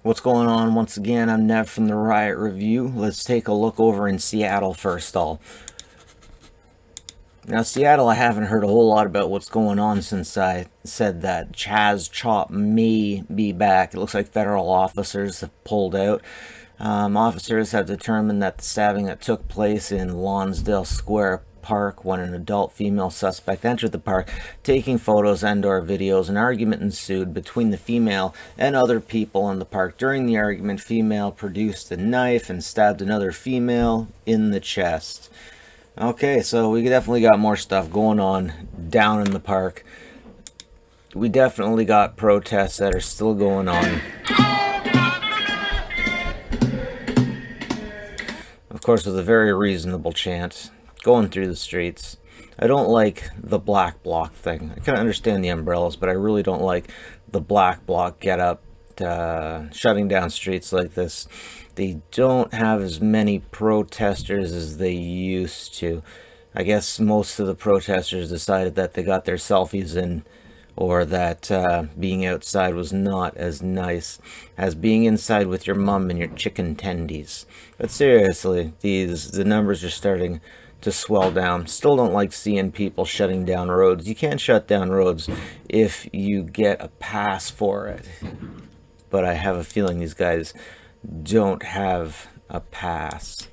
What's going on? Once again, I'm Nev from the Riot Review. Let's take a look over in Seattle first all. Now, Seattle, I haven't heard a whole lot about what's going on since I said that Chaz Chop may be back. It looks like federal officers have pulled out. Officers have determined that the stabbing that took place in Lonsdale Square Park when an adult female suspect entered the park taking photos and/or videos. An argument ensued between the female and other people in the park. During the argument, female produced a knife and stabbed another female in the chest. Okay, so we definitely got more stuff going on down in the park. We definitely got protests that are still going on. Of course, with a very reasonable chant going through the streets. I don't like the black bloc thing. I kind of understand the umbrellas, but I really don't like the black bloc get up shutting down streets like this. They don't have as many protesters as they used to. I guess most of the protesters decided that they got their selfies in, or that being outside was not as nice as being inside with your mom and your chicken tendies. But seriously, the numbers are starting to swell down. Still don't like seeing people shutting down roads. You can't shut down roads if you get a pass for it. But I have a feeling these guys don't have a pass.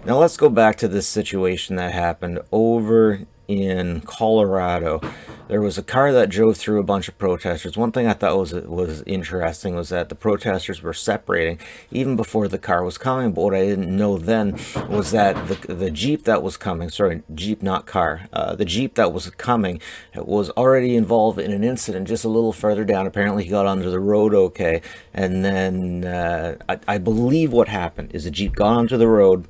Now let's go back to this situation that happened over in Colorado. There was a car that drove through a bunch of protesters. One thing I thought was interesting was that the protesters were separating even before the car was coming. But what I didn't know then was that the Jeep that was coming, sorry, Jeep not car, the Jeep that was coming was already involved in an incident just a little further down. Apparently he got onto the road okay. And then I believe what happened is the Jeep got onto the road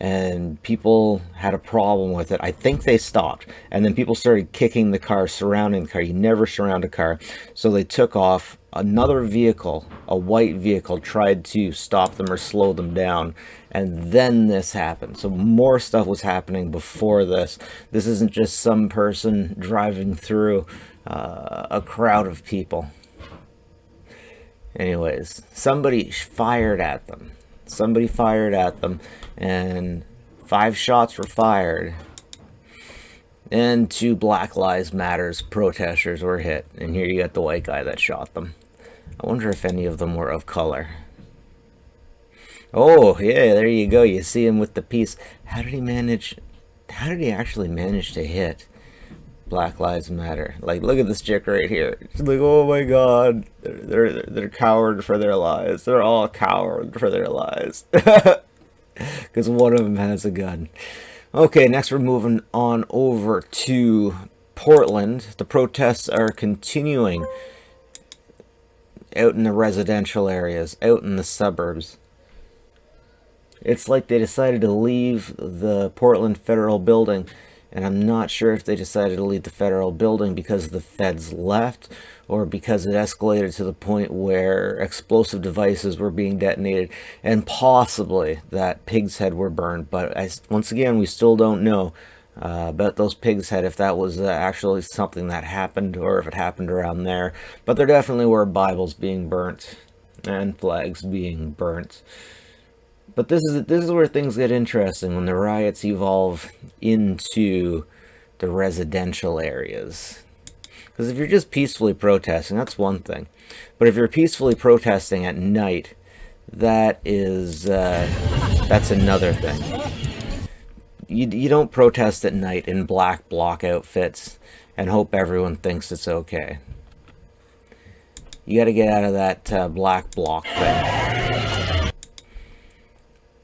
and people had a problem with it. I think they stopped, and then people started kicking the car, surrounding the car. You never surround a car. So they took off. Another vehicle, a white vehicle, tried to stop them or slow them down, and then this happened. So more stuff was happening before this. This isn't just some person driving through a crowd of people. Anyways, somebody fired at them. Somebody fired at them, and 5 shots were fired, and 2 Black Lives Matters protesters were hit, and here you got the white guy that shot them. I wonder if any of them were of color. Oh yeah, there you go, you see him with the piece. How did he actually manage to hit Black Lives Matter? Like, look at this chick right here. She's like, oh my god, they're coward for their lives. They're all coward for their lives. Because one of them has a gun. Okay, next we're moving on over to Portland. The protests are continuing out in the residential areas, out in the suburbs. It's like they decided to leave the Portland Federal Building. And I'm not sure if they decided to leave the federal building because the feds left, or because it escalated to the point where explosive devices were being detonated, and possibly that Pig's Head were burned. But once again, we still don't know about those Pig's Head, if that was actually something that happened, or if it happened around there. But there definitely were Bibles being burnt and flags being burnt. But this is where things get interesting, when the riots evolve into the residential areas. Because if you're just peacefully protesting, that's one thing. But if you're peacefully protesting at night, that's another thing. You don't protest at night in black bloc outfits and hope everyone thinks it's okay. You got to get out of that black bloc thing.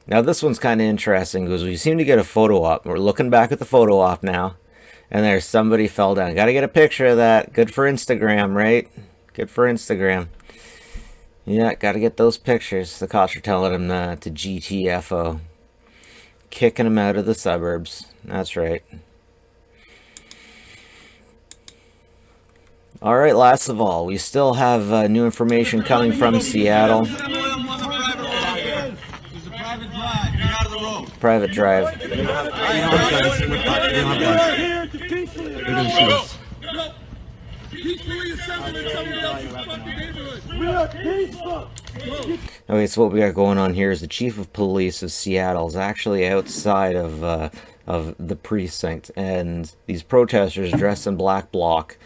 Now this one's kind of interesting because we seem to get a photo op. We're looking back at the photo op now, and there's somebody fell down. Got to get a picture of that. Good for Instagram, right? Good for Instagram. Yeah, got to get those pictures. The cops are telling him to GTFO. Kicking him out of the suburbs. That's right. Alright, last of all, we still have new information coming from Seattle. Private drive. We are peaceful. Okay, so what we got going on here is the chief of police of Seattle is actually outside of the precinct, and these protesters dressed in black bloc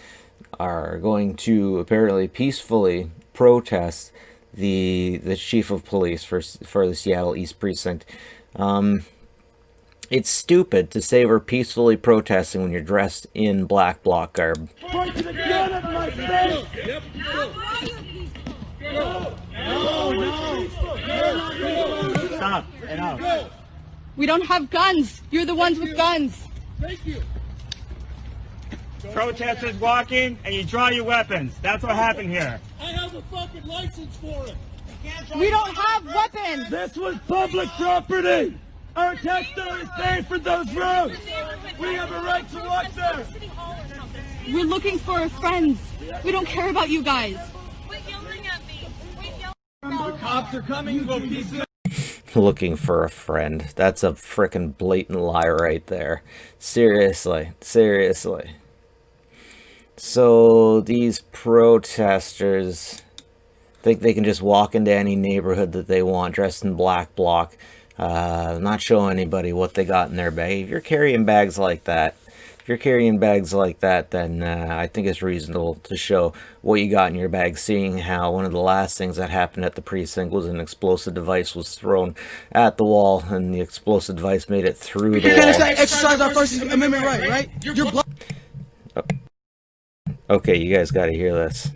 are going to apparently peacefully protest the chief of police for the Seattle East Precinct. It's stupid to say we're peacefully protesting when you're dressed in black bloc garb. Point to the gun at my face. Stop. Enough. We don't have guns. You're the ones with guns. Thank you. Protesters walking and you draw your weapons. That's what happened here. I have a fucking license for it. We don't have weapons. This was public property. Our taxpayers paid for those roads. We have a right to walk there. We're looking for our friends. We don't care about you guys. Quit yelling at me. The cops are coming. Go piece of Looking for a friend. That's a frickin' blatant lie right there. Seriously. So these protesters think they can just walk into any neighborhood that they want dressed in black bloc, not show anybody what they got in their bag. If you're carrying bags like that, then I think it's reasonable to show what you got in your bag, seeing how one of the last things that happened at the precinct was an explosive device was thrown at the wall, and the explosive device made it through the wall. Exercise our First Amendment right? You're Okay, you guys got to hear this.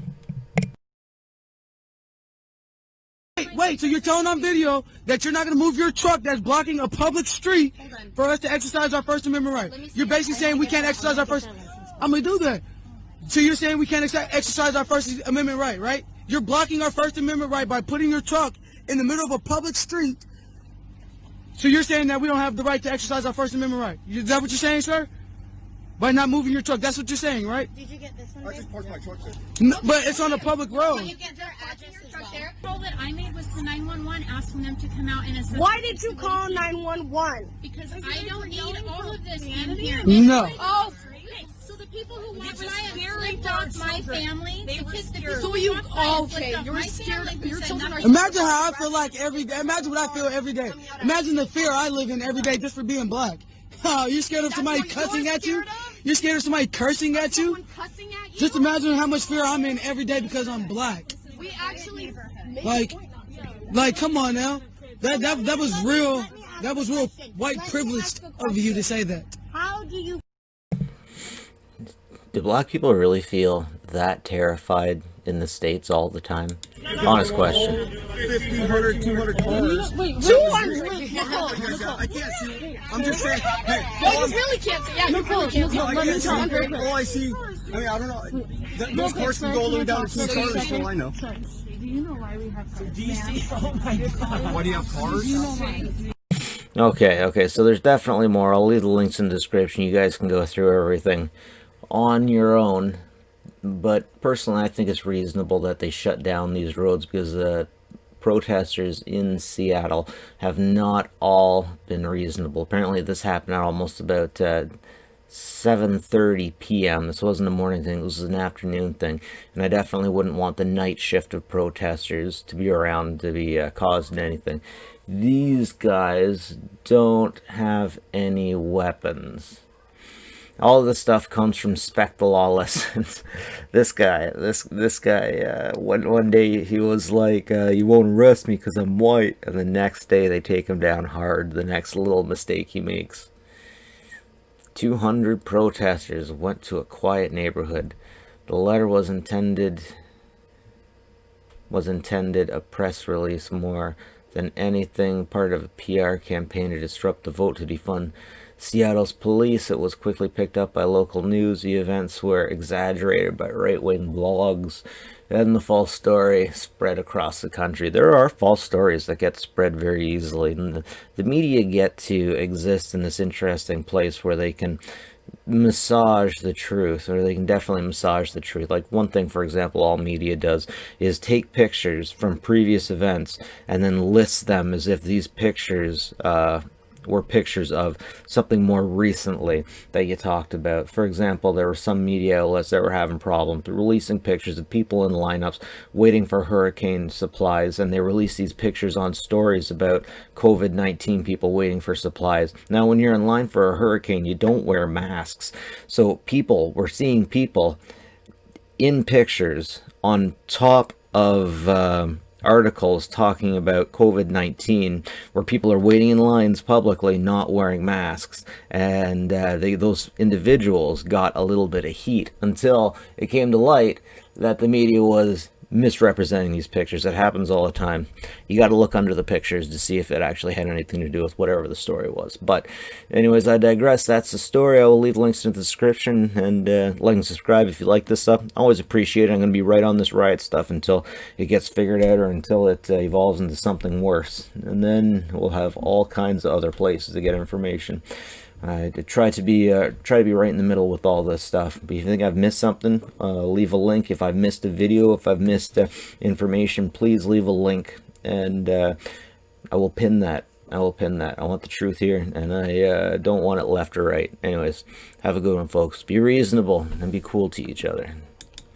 Wait, so you're telling on video that you're not going to move your truck that's blocking a public street for us to exercise our First Amendment right? You're basically saying we can't exercise our First... I'm going to do that. So you're saying we can't exercise our First Amendment right? You're blocking our First Amendment right by putting your truck in the middle of a public street. So you're saying that we don't have the right to exercise our First Amendment right? Is that what you're saying, sir? By not moving your truck, that's what you're saying, right? Did you get this one? I just parked my truck there. No, but it's on a public road. You get their address as well. The call that I made was to 911 asking them to come out and assist. Why did you call 911? Because I don't need all of this in here. No. Oh, so the people who watched Riot flipped off my family. The kids, the people So who you watched Riot okay? flipped off You're my scared. family Your who said children are. nothing. Imagine how I feel like every day. Imagine what I feel every day. Imagine the fear I live in every day just for being black. Oh, you're scared of somebody cussing at you? You're scared of somebody cursing at you? Cussing at you? Just imagine how much fear I'm in every day because I'm black. We actually. Like, come on now. That was real. That was real white privileged of you to say that. How do you Do black people really feel that terrified in the States all the time? Honest question. 1,500, 200 cars. 200? I can't see. I'm just saying. Hey, Oh, you really can't say. Yeah, you really can't say. I can't see. All I see. I mean, I don't know. Those cars can go all the way down to 2 cars, so I know. Do you know why we have cars? Why do you have cars? Okay, so there's definitely more. I'll leave the links in the description. You guys can go through everything on your own. But personally, I think it's reasonable that they shut down these roads because the protesters in Seattle have not all been reasonable. Apparently, this happened at almost about 7:30 p.m. This wasn't a morning thing. This was an afternoon thing. And I definitely wouldn't want the night shift of protesters to be around to be causing anything. These guys don't have any weapons. All of this stuff comes from Spec the Law Lessons. This guy, one day he was like, you won't arrest me because I'm white. And the next day they take him down hard, the next little mistake he makes. 200 protesters went to a quiet neighborhood. The letter was intended a press release more than anything, part of a PR campaign to disrupt the vote to defund Seattle's police. It was quickly picked up by local news. The events were exaggerated by right-wing blogs, and the false story spread across the country. There are false stories that get spread very easily, and the media get to exist in this interesting place where they can massage the truth, or they can definitely massage the truth. Like one thing, for example, all media does is take pictures from previous events and then list them as if these pictures were pictures of something more recently that you talked about. For example, there were some media outlets that were having problems releasing pictures of people in lineups waiting for hurricane supplies, and they released these pictures on stories about COVID-19 people waiting for supplies. Now, when you're in line for a hurricane, you don't wear masks. So we're seeing people in pictures on top of articles talking about COVID-19 where people are waiting in lines publicly not wearing masks, and those individuals got a little bit of heat until it came to light that the media was misrepresenting these pictures. It happens all the time. You got to look under the pictures to see if it actually had anything to do with whatever the story was. But anyways, I digress. That's the story. I will leave links in the description, and like and subscribe if you like this stuff. I always appreciate it. I'm going to be right on this Riot stuff until it gets figured out, or until it evolves into something worse, and then we'll have all kinds of other places to get information. I try to be right in the middle with all this stuff. But if you think I've missed something, leave a link. If I've missed a video, if I've missed information, please leave a link, and I will pin that. I want the truth here, and I don't want it left or right. Anyways, have a good one, folks. Be reasonable and be cool to each other.